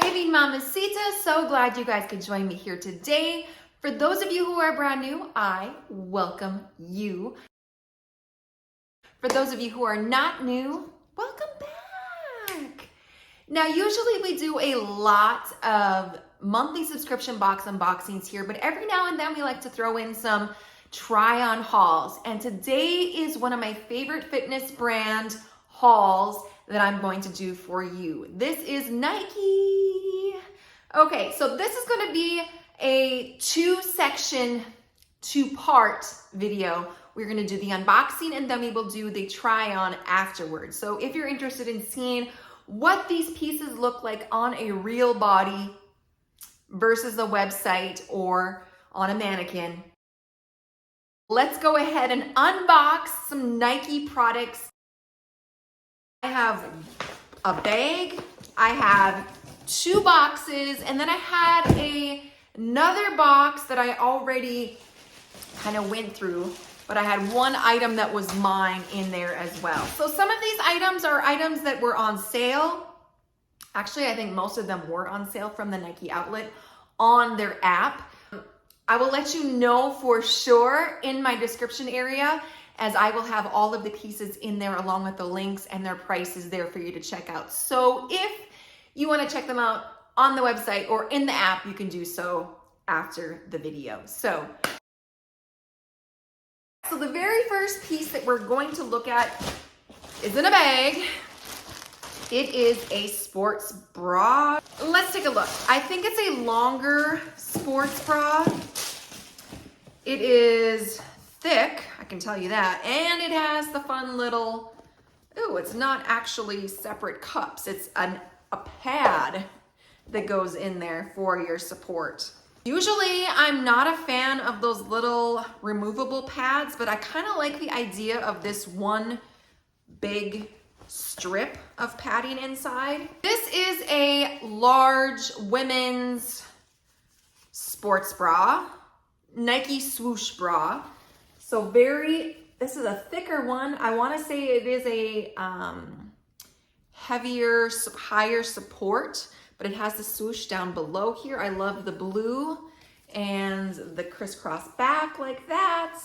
Saving Mamasita. So glad you guys could join me here today. For those of you who are brand new, I welcome you. For those of you who are not new, welcome back. Now, usually we do a lot of monthly subscription box unboxings here, but every now and then we like to throw in some try-on hauls. And today is one of my favorite fitness brand hauls that I'm going to do for you. This is Nike. Okay, so this is going to be a two-part video. We're going to do the unboxing and then we will do the try-on afterwards. So if you're interested in seeing what these pieces look like on a real body versus a website or on a mannequin, let's go ahead and unbox some Nike products. I have a bag, I have two boxes, and then I had another box that I already kind of went through, but I had one item that was mine in there as well. So some of these items are items that were on sale. Actually, I think most of them were on sale from the Nike outlet on their app. I will let you know for sure in my description area, as I will have all of the pieces in there along with the links and their prices there for you to check out. So if you want to check them out on the website or in the app, you can do so after the video. So the very first piece that we're going to look at is in a bag. It is a sports bra. Let's take a look. I think it's a longer sports bra. It is thick, I can tell you that. And it has the fun little, ooh, it's not actually separate cups. It's a pad that goes in there for your support. Usually I'm not a fan of those little removable pads, but I kind of like the idea of this one big strip of padding inside. This is a large women's sports bra, Nike Swoosh bra. So this is a thicker one. I want to say it is a heavier, higher support, but it has the swoosh down below here. I love the blue and the crisscross back like that.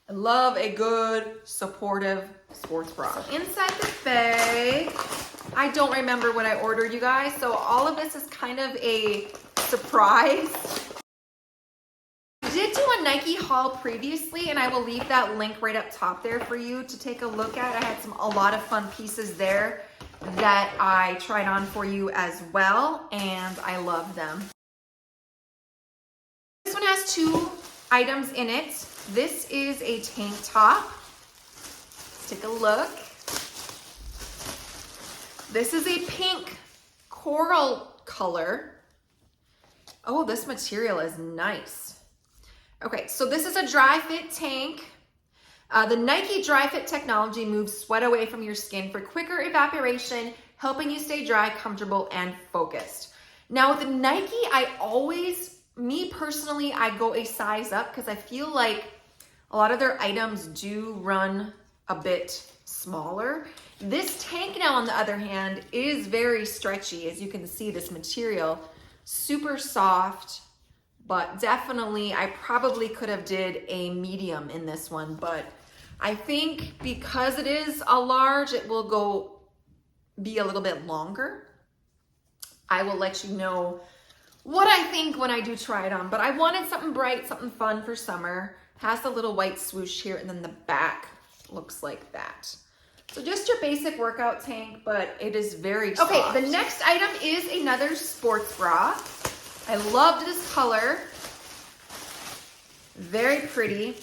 I love a good supportive sports bra. So inside the bag, I don't remember what I ordered, you guys. So all of this is kind of a surprise. I did do a Nike haul previously, and I will leave that link right up top there for you to take a look at. I had a lot of fun pieces there that I tried on for you as well, and I love them. This one has two items in it. This is a tank top. Let's take a look. This is a pink coral color. Oh, this material is nice. Okay, so this is a Dri-FIT tank. The Nike Dri-FIT technology moves sweat away from your skin for quicker evaporation, helping you stay dry, comfortable, and focused. Now with Nike, me personally, I go a size up because I feel like a lot of their items do run a bit smaller. This tank now, on the other hand, is very stretchy. As you can see, this material, super soft, but definitely I probably could have did a medium in this one, but I think because it is a large, it will be a little bit longer. I will let you know what I think when I do try it on, but I wanted something bright, something fun for summer. Has the little white swoosh here, and then the back looks like that. So just your basic workout tank, but it is very soft. Okay, the next item is another sports bra. I loved this color. Very pretty.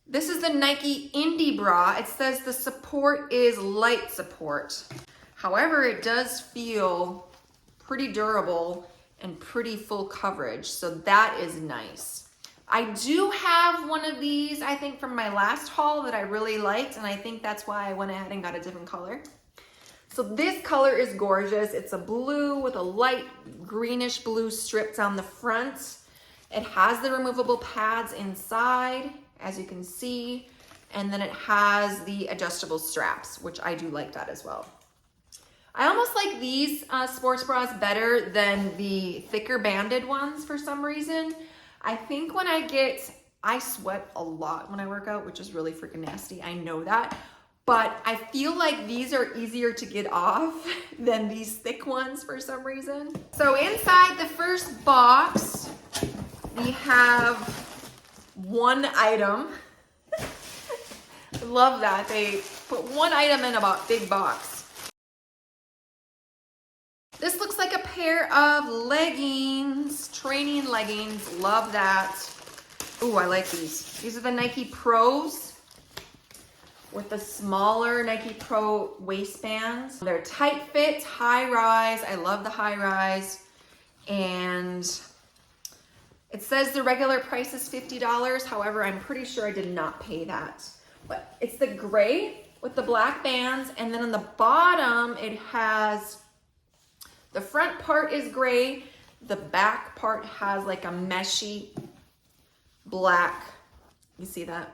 This is the Nike Indy bra. It says the support is light support. However, it does feel pretty durable and pretty full coverage, so that is nice. I do have one of these, I think from my last haul, that I really liked, and I think that's why I went ahead and got a different color. So this color is gorgeous. It's a blue with a light greenish blue strip down the front. It has the removable pads inside, as you can see, and then it has the adjustable straps, which I do like that as well. I almost like these sports bras better than the thicker banded ones for some reason. I think when I sweat a lot when I work out, which is really freaking nasty. I know that. But I feel like these are easier to get off than these thick ones for some reason. So inside the first box, we have one item. I love that. They put one item in a big box. This looks like a pair of leggings, training leggings. Love that. Ooh, I like these. These are the Nike Pros with the smaller Nike Pro waistbands. They're tight fit, high rise. I love the high rise. And it says the regular price is $50. However, I'm pretty sure I did not pay that. But it's the gray with the black bands. And then on the bottom, it has, the front part is gray. The back part has like a meshy black. You see that?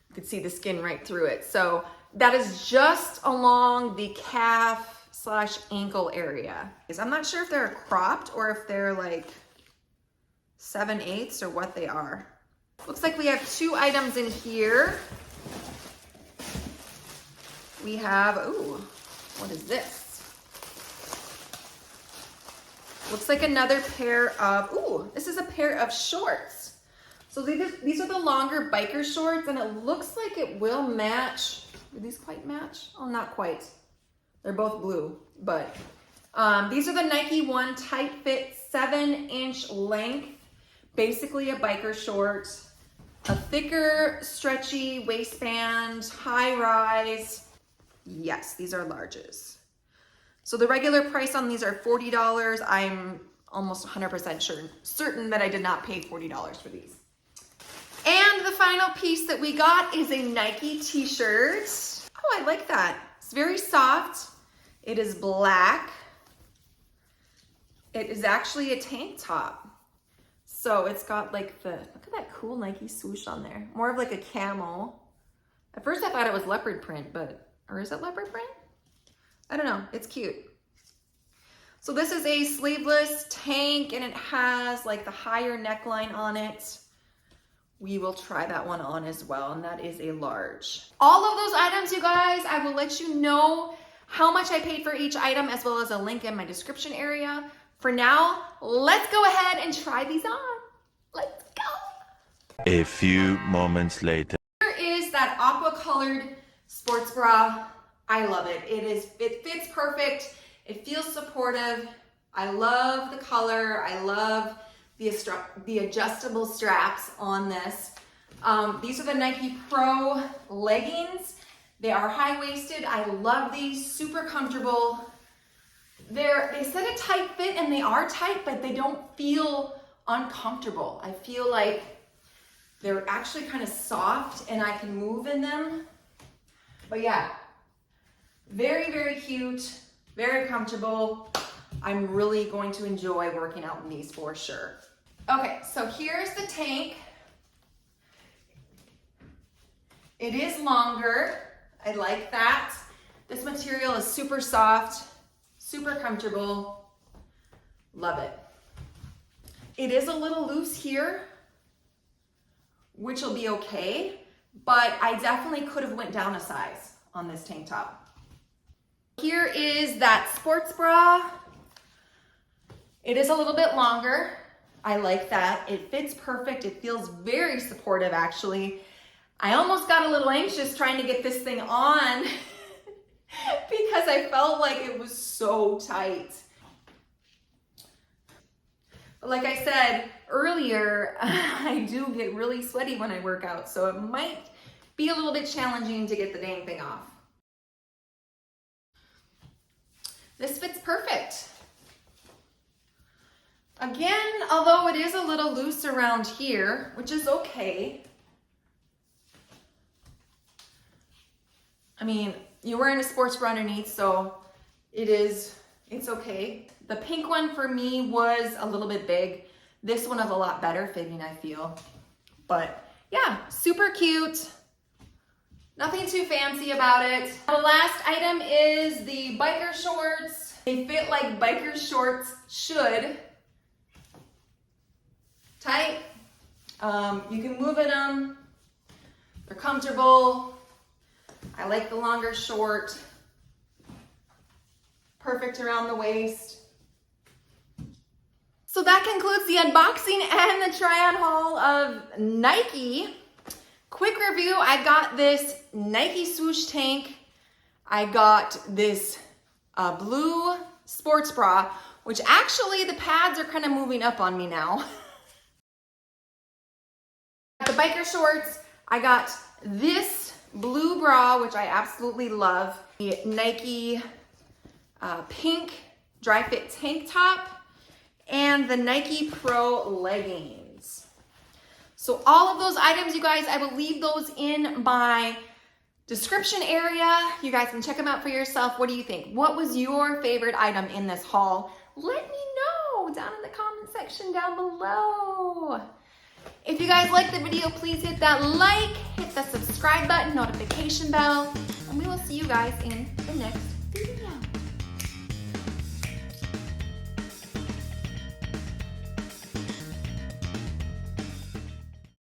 You can see the skin right through it. So that is just along the calf / ankle area. I'm not sure if they're cropped or if they're like 7/8 or what they are. Looks like we have two items in here. We have, ooh, what is this? Looks like another pair of, ooh, this is a pair of shorts. So these are the longer biker shorts, and it looks like it will match. Do these quite match? Oh, not quite. They're both blue, but these are the Nike One Tight Fit 7-inch length. Basically a biker short, a thicker, stretchy waistband, high rise. Yes, these are larges. So the regular price on these are $40. I'm almost 100% certain that I did not pay $40 for these. And the final piece that we got is a Nike t-shirt. Oh, I like that. It's very soft. It is black. It is actually a tank top. So it's got like look at that cool Nike swoosh on there. More of like a camo. At first I thought it was leopard print, or is it leopard print? I don't know, it's cute. So this is a sleeveless tank and it has like the higher neckline on it. We will try that one on as well, and that is a large. All of those items, you guys, I will let you know how much I paid for each item as well as a link in my description area. For now, let's go ahead and try these on. Let's go. A few moments later. Here is that aqua colored sports bra. I love it. It fits perfect. It feels supportive. I love the color. I love the adjustable straps on this. These are the Nike Pro leggings. They are high-waisted. I love these, super comfortable. They said a tight fit and they are tight, but they don't feel uncomfortable. I feel like they're actually kind of soft and I can move in them. But yeah, very, very cute, very comfortable. I'm really going to enjoy working out in these for sure. Okay, so here's the tank. It is longer. I like that. This material is super soft, super comfortable. Love it. It is a little loose here, which will be okay, but I definitely could have went down a size on this tank top. Here is that sports bra. It is a little bit longer. I like that. It fits perfect. It feels very supportive, actually. I almost got a little anxious trying to get this thing on because I felt like it was so tight. But like I said earlier, I do get really sweaty when I work out, so it might be a little bit challenging to get the dang thing off. This fits perfect. Again, although it is a little loose around here, which is okay. I mean, you're wearing a sports bra underneath, so it's okay. The pink one for me was a little bit big. This one is a lot better fitting, I feel. But yeah, super cute. Nothing too fancy about it. The last item is the biker shorts. They fit like biker shorts should. Tight. You can move in them. They're comfortable. I like the longer short. Perfect around the waist. So that concludes the unboxing and the try-on haul of Nike. Quick review, I got this Nike Swoosh tank. I got this blue sports bra, which actually the pads are kind of moving up on me now. The biker shorts, I got this blue bra, which I absolutely love. The Nike pink Dri-FIT tank top and the Nike Pro leggings. So all of those items, you guys, I will leave those in my description area. You guys can check them out for yourself. What do you think? What was your favorite item in this haul? Let me know down in the comment section down below. If you guys like the video, please hit that like, hit the subscribe button, notification bell, and we will see you guys in the next video.